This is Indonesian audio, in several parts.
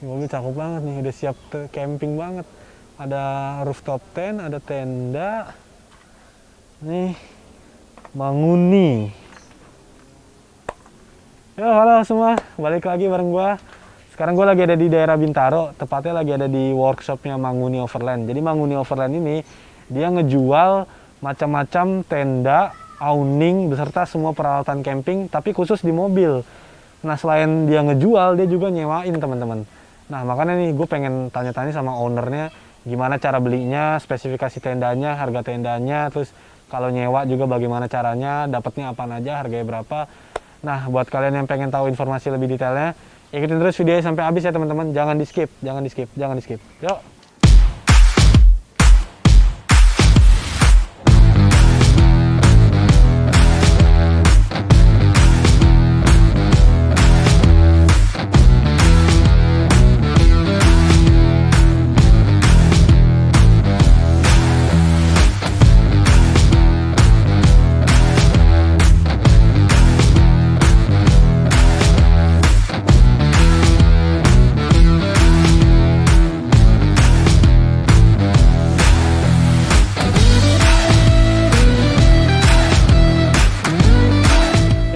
Mobil cakep banget nih, udah siap camping banget. Ada rooftop tent, ada tenda. Nih, Manguni. Yo, halo semua, balik lagi bareng gua. Sekarang gua lagi ada di daerah Bintaro, tepatnya lagi ada di workshopnya Manguni Overland. Jadi Manguni Overland ini dia ngejual macam-macam tenda, awning beserta semua peralatan camping, tapi khusus di mobil. Nah, selain dia ngejual, dia juga nyewain teman-teman. Nah, makanya nih gue pengen tanya-tanya sama ownernya gimana cara belinya, spesifikasi tendanya, harga tendanya, terus kalau nyewa juga bagaimana caranya, dapatnya apa aja, harganya berapa. Nah, buat kalian yang pengen tahu informasi lebih detailnya, ikutin terus videonya sampai habis ya teman-teman. Jangan di skip, jangan di skip, jangan di skip. Yuk.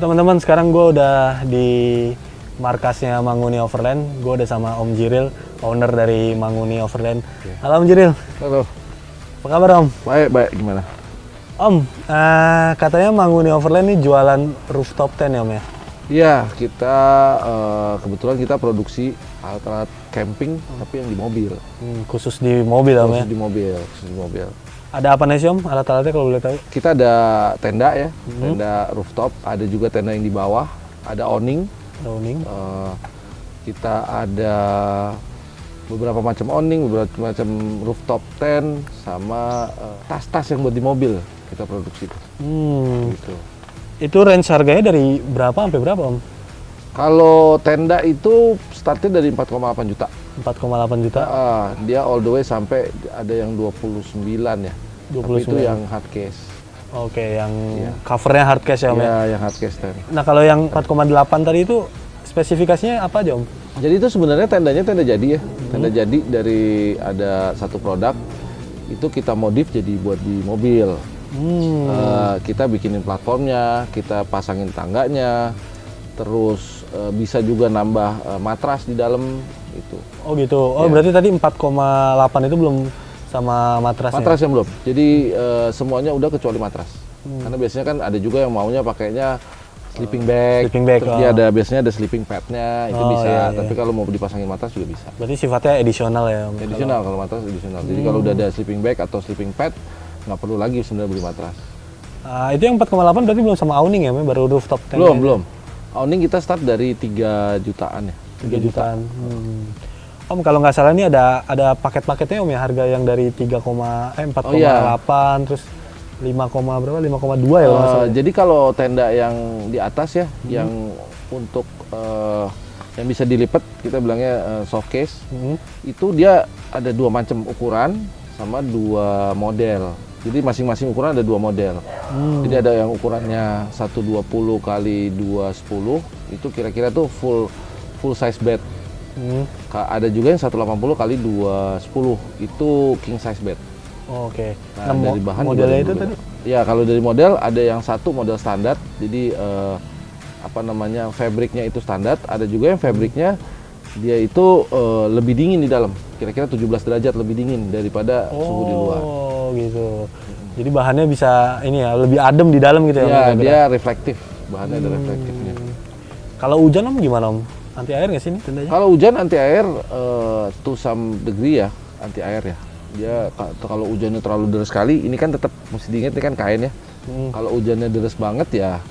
Teman-teman, sekarang gue udah di markasnya Manguni Overland. Gue udah sama Om Jiril, owner dari Manguni Overland. Halo Om Jiril. Halo. Apa kabar Om? Baik, baik. Gimana? Om, katanya Manguni Overland ini jualan rooftop tent ya Om ya? Iya, kita kebetulan kita produksi alat-alat camping tapi yang di mobil. Khusus di mobil Om ya? Khusus di mobil. Ada apa nih sih Om alat-alatnya kalau boleh tahu? Kita ada tenda ya, tenda rooftop. Ada juga tenda yang di bawah. Ada awning. Awning. Kita ada beberapa macam awning, beberapa macam rooftop tent, sama tas-tas yang buat di mobil kita produksi. Gitu. Itu range harganya dari berapa sampai berapa Om? Kalau tenda itu startnya dari 4,8 juta. 4,8 juta? Dia all the way sampai ada yang 29 ya. 29. Tapi itu yang hard case. Oke, yang covernya hard case ya Om? Iya, yang hard case tadi. Nah, kalau yang 4,8 tadi itu spesifikasinya apa aja Om? Jadi itu sebenarnya tendanya tenda jadi ya. Tenda jadi dari ada satu produk, itu kita modif jadi buat di mobil. Kita bikinin platformnya, kita pasangin tangganya, terus bisa juga nambah matras di dalam itu. Oh gitu. Oh ya. Berarti tadi 4,8 itu belum sama matrasnya? Matrasnya belum. Jadi semuanya udah kecuali matras. Karena biasanya kan ada juga yang maunya pakainya sleeping bag. Sleeping bag. Terus dia ada biasanya ada sleeping padnya itu bisa. Iya, Tapi kalau mau dipasangin matras juga bisa. Berarti sifatnya edisional ya? Edisional kalau matras edisional. Jadi kalau udah ada sleeping bag atau sleeping pad nggak perlu lagi sebenarnya beli matras. Itu yang 4,8 berarti belum sama awning ya? Baru rooftop tent? Belum. Awning kita start dari 3 jutaan ya. 3 jutaan. Om, kalau nggak salah ini ada paket-paketnya Om ya, harga yang dari 4,8 terus 5, berapa? 5,2 ya kalau nggak salah. Jadi kalau tenda yang di atas ya, yang untuk yang bisa dilipat, kita bilangnya soft case, itu dia ada 2 macam ukuran sama 2 model. Jadi masing-masing ukuran ada 2 model. Jadi ada yang ukurannya 120 kali 210, itu kira-kira tuh full size bed. Ada juga yang 180 kali 210, itu king size bed. Oke. Nah, dari bahan modelnya itu tadi? Ya, kalau dari model ada yang satu model standar. Jadi fabriknya itu standar. Ada juga yang fabriknya dia itu lebih dingin di dalam. Kira-kira 17 derajat lebih dingin daripada suhu di luar. Oh, gitu. Jadi bahannya bisa ini ya, lebih adem di dalam gitu ya? Iya, dia reflektif. Bahannya ada reflektifnya. Kalau hujan Om gimana Om? Anti air nggak sih ini tendanya? Kalau hujan anti air to some degree ya, anti air ya. Dia kalau hujannya terlalu deras sekali, ini kan tetap mesti diingat ini kan kain ya. Kalau hujannya deras banget ya,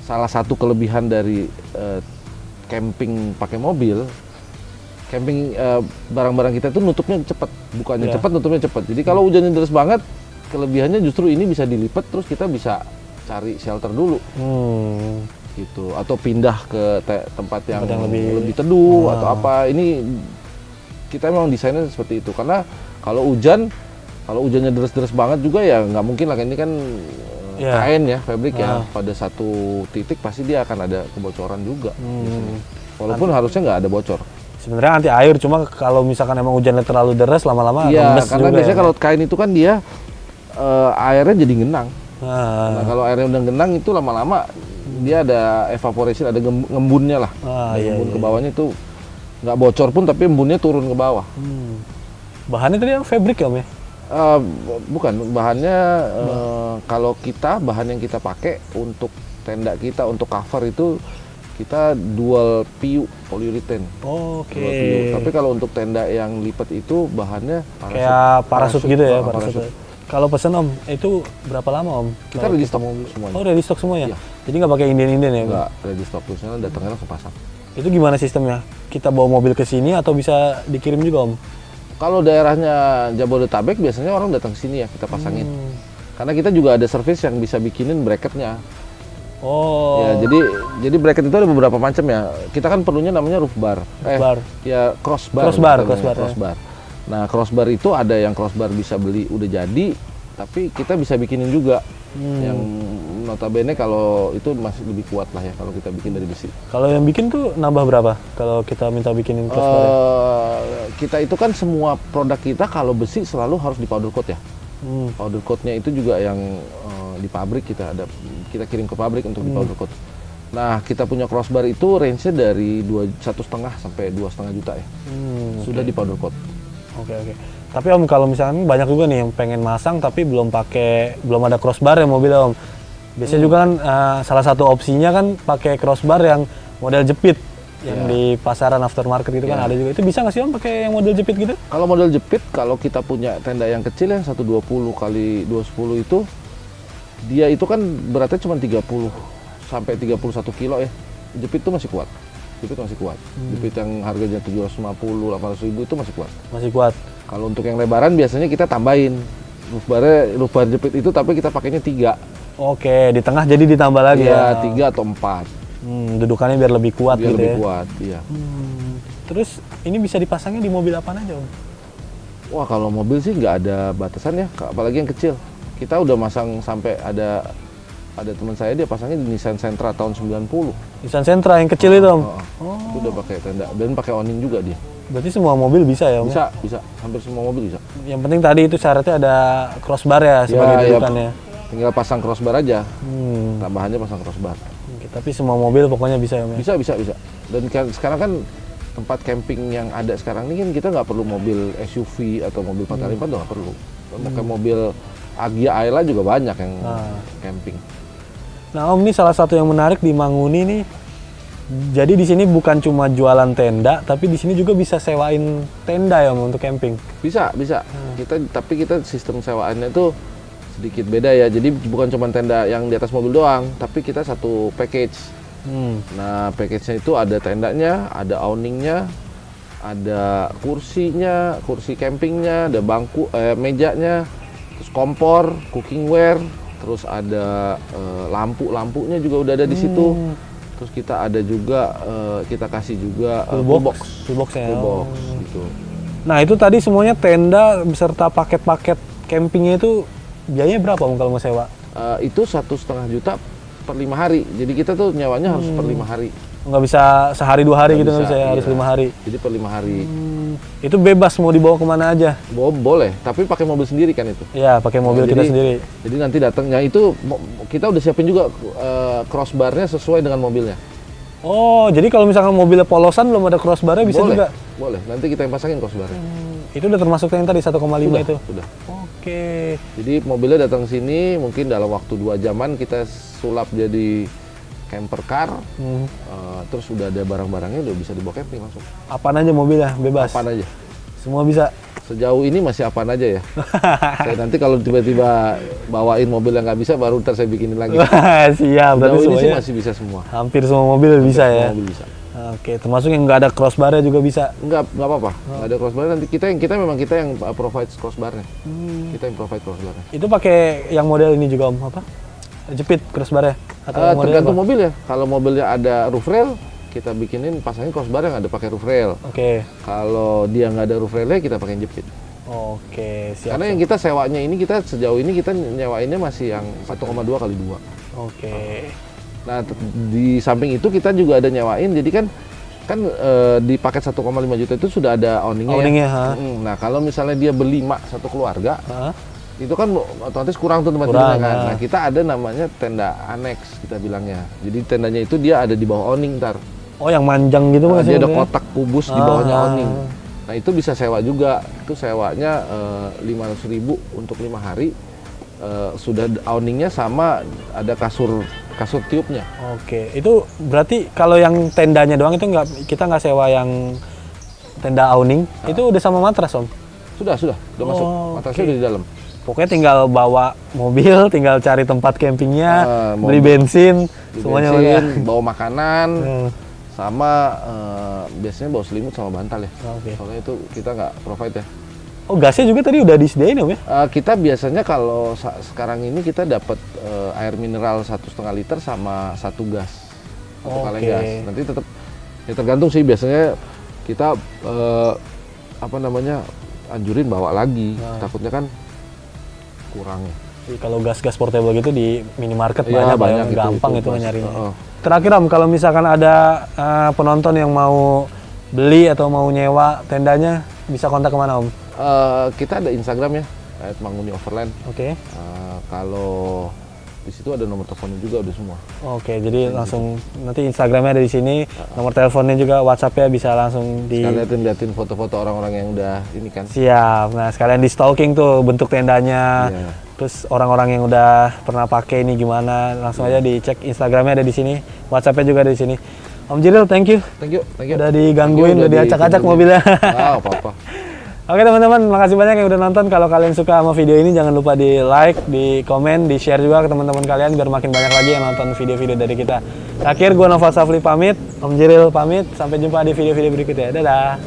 salah satu kelebihan dari camping pakai mobil, camping barang-barang kita itu nutupnya cepat, bukannya cepat nutupnya cepat. Jadi kalau hujannya deras banget, kelebihannya justru ini bisa dilipat, terus kita bisa cari shelter dulu. Gitu, atau pindah ke tempat yang lebih teduh atau apa. Ini kita memang desainnya seperti itu, karena kalau hujannya deras-deras banget juga ya nggak mungkin lah, ini kan kain ya, fabrik ya, pada satu titik pasti dia akan ada kebocoran juga. Walaupun harusnya nggak ada bocor. Sebenarnya anti air, cuma kalau misalkan emang hujannya terlalu deras lama-lama Iya, rembes karena juga biasanya ya. kalau kain itu kan dia airnya jadi genang. Ah, Nah, kalau airnya udah genang itu lama-lama dia ada evaporation, ada ngembunnya lah. iya, Ngembun iya. ke bawahnya itu nggak bocor pun tapi embunnya turun ke bawah. Bahannya tadi yang fabric ya Om ya? Eh, bukan, bahannya kalau kita bahan yang kita pakai untuk tenda kita untuk cover itu kita dual PU polyurethane. Oke. Dual PU. Tapi kalau untuk tenda yang lipat itu bahannya Kayak parasut gitu ya, parasut. parasut. Kalau pesen Om, itu berapa lama Om? Kita Kalau ready stock mau semuanya. Oh, ready stock semua ya? Iya. Jadi nggak pakai inden-inden ya? Om? Enggak ready stock, terusnya datangnya langsung pasang. Itu gimana sistemnya? Kita bawa mobil ke sini atau bisa dikirim juga Om? Kalau daerahnya Jabodetabek biasanya orang datang ke sini ya kita pasangin. Karena kita juga ada service yang bisa bikinin bracketnya. Oh, Ya, jadi bracket itu ada beberapa macam ya. Kita kan perlunya namanya roof bar. bar. Ya crossbar. Crossbar, namanya, crossbar, ya. crossbar. Nah, crossbar itu ada yang crossbar bisa beli udah jadi, tapi kita bisa bikinin juga. Yang notabene kalau itu masih lebih kuat lah ya kalau kita bikin dari besi. Kalau yang bikin tuh nambah berapa? Kalau kita minta bikinin crossbar? Kita itu kan semua produk kita kalau besi selalu harus di powder coat ya. Powder coatnya itu juga yang di pabrik kita kirim ke pabrik untuk di powder coat. Nah, kita punya crossbar itu range-nya dari 1,5 sampai 2,5 juta ya. Sudah di powder coat. Oke. Tapi Om, kalau misalkan banyak juga nih yang pengen masang tapi belum ada crossbar ya mobilnya Om. Biasanya juga kan salah satu opsinya kan pakai crossbar yang model jepit yang di pasaran aftermarket gitu kan ada juga. Itu bisa nggak sih Om pakai yang model jepit gitu? Kalau model jepit, kalau kita punya tenda yang kecil yang 120 kali 210 itu, dia itu kan beratnya cuma 30 sampai 31 kilo ya. Jepit itu masih kuat. Jepit yang harganya 750, 800 ribu itu masih kuat. Masih kuat. Kalau untuk yang lebaran biasanya kita tambahin roof bar jepit itu, tapi kita pakainya 3. Oke, di tengah jadi ditambah lagi Ya, ya. 3 atau 4. Dudukannya biar lebih kuat Biar gitu lebih ya. kuat, iya. Terus ini bisa dipasangnya di mobil apa aja Om? Wah, kalau mobil sih nggak ada batasan ya, apalagi yang kecil. Kita udah masang sampai ada teman saya dia pasangnya di Nissan Sentra tahun 90. Nissan Sentra yang kecil itu Om? Itu udah pakai tenda dan pakai awning juga dia. Berarti semua mobil bisa ya Om? Bisa, hampir semua mobil bisa. Yang penting tadi itu syaratnya ada crossbar ya sebagai dudukannya. Tinggal pasang crossbar aja. Tambahannya pasang crossbar. Oke, tapi semua mobil pokoknya bisa ya Om? Bisa. Dan sekarang kan tempat camping yang ada sekarang ini kan kita nggak perlu mobil SUV atau mobil 4x4 udah nggak perlu. Pakai mobil Agya Ayla juga banyak yang camping. Nah Om, ini salah satu yang menarik di Manguni nih. Jadi di sini bukan cuma jualan tenda, tapi di sini juga bisa sewain tenda ya Om untuk camping. Bisa. Tapi kita sistem sewaannya tuh sedikit beda ya. Jadi bukan cuma tenda yang di atas mobil doang, tapi kita satu package. Nah, package-nya itu ada tendanya, ada awningnya, ada kursinya, kursi campingnya, ada bangku, mejanya, terus kompor, cookingware, terus ada lampunya juga udah ada di situ. Terus kita ada juga kita kasih juga full box ya. gitu. Nah itu tadi semuanya tenda beserta paket-paket campingnya itu biayanya berapa Om kalau mau sewa? Itu 1,5 juta per 5 hari. Jadi kita tuh nyawanya harus per 5 hari. Nggak bisa sehari 2 hari gitu nggak bisa ya, harus 5 hari. Jadi per 5 hari. Itu bebas mau dibawa kemana aja? Boleh, tapi pakai mobil sendiri kan itu. Iya, pakai mobil kita sendiri. Jadi nanti datangnya itu kita udah siapin juga crossbarnya sesuai dengan mobilnya. Oh, jadi kalau misalkan mobilnya polosan belum ada crossbarnya bisa juga? Boleh, nanti kita yang pasangin crossbarnya. Itu udah termasuk yang tadi 1,5 itu? Sudah. Oke. Jadi mobilnya datang ke sini mungkin dalam waktu 2 jaman kita sulap jadi camper car, terus udah ada barang-barangnya udah bisa dibawa camping langsung. Apaan aja mobilnya, bebas? Apaan aja. Semua bisa? Sejauh ini masih apaan aja ya. Saya nanti kalau tiba-tiba bawain mobil yang nggak bisa, baru ntar saya bikinin lagi. Siap, berarti Sejauh ini sih semuanya masih bisa semua. hampir semua mobil bisa ya? Semua mobil bisa. Oke, termasuk yang nggak ada crossbarnya juga bisa? Nggak apa-apa. Nggak ada crossbar, nanti kita yang provide crossbarnya. Kita yang provide crossbarnya. Itu pakai yang model ini juga Om, apa? Jepit crossbarnya? Atau model Tergantung apa? mobil ya. Kalau mobilnya ada roof rail, kita bikinin pasangin crossbar yang ada pakai roof rail. Oke. Kalau dia nggak ada roof railnya, kita pakai jepit. Oke, siap. Karena yang kita sewanya ini, sejauh ini kita nyewainnya masih yang 1,2 kali 2. Oke. Nah, di samping itu kita juga ada nyewain, jadi kan kan di paket 1,5 juta itu sudah ada awningnya. Awningnya, ya. Nah kalau misalnya dia berlima satu keluarga, itu kan otomatis kurang tuh tempat tidurnya kan. Nah kita ada namanya tenda aneks kita bilangnya. Jadi tendanya itu dia ada di bawah awning ntar. Oh yang manjang gitu Nah, Mas? dia ada kotak kubus di bawahnya awning. Nah itu bisa sewa juga. Itu sewanya 500.000 untuk 5 hari. Sudah awningnya sama ada kasur tiupnya. Oke, itu berarti kalau yang tendanya doang itu kita nggak sewa yang tenda awning, itu udah sama matras Om? Sudah masuk. Matrasnya udah di dalam. Pokoknya tinggal bawa mobil, tinggal cari tempat campingnya, beli bensin, semuanya bawa makanan, sama biasanya bawa selimut sama bantal ya. Soalnya itu kita nggak provide ya. Oh gasnya juga tadi udah disediain Om ya? Kita biasanya kalau sekarang ini kita dapat air mineral 1,5 liter sama 1 gas, 1 kaleng gas. Nanti tetap ya tergantung sih, biasanya kita anjurin bawa lagi. Takutnya kan kurang ya. Kalau gas-gas portable gitu di minimarket banyak gampang itu nyarinya. Terakhir Om, kalau misalkan ada penonton yang mau beli atau mau nyewa tendanya, bisa kontak kemana Om? Kita ada Instagram ya, @manguni_overland. Kalau di situ ada nomor teleponnya juga udah semua. Jadi langsung nanti Instagramnya ada di sini, nomor teleponnya juga, WhatsAppnya bisa langsung di. Sekalian liatin foto-foto orang-orang yang udah ini kan. Siap. Nah sekalian di stalking tuh bentuk tendanya, terus orang-orang yang udah pernah pakai ini gimana, langsung aja dicek Instagramnya ada di sini, WhatsAppnya juga ada di sini. Om Jiril, thank you. Udah digangguin, udah diacak-acak mobilnya. Apa-apa. Oke teman-teman, makasih banyak yang udah nonton. Kalau kalian suka sama video ini, jangan lupa di like, di komen, di share juga ke teman-teman kalian biar makin banyak lagi yang nonton video-video dari kita. Terakhir, gue Noval Safli pamit, Om Jiril pamit. Sampai jumpa di video-video berikutnya. Dadah.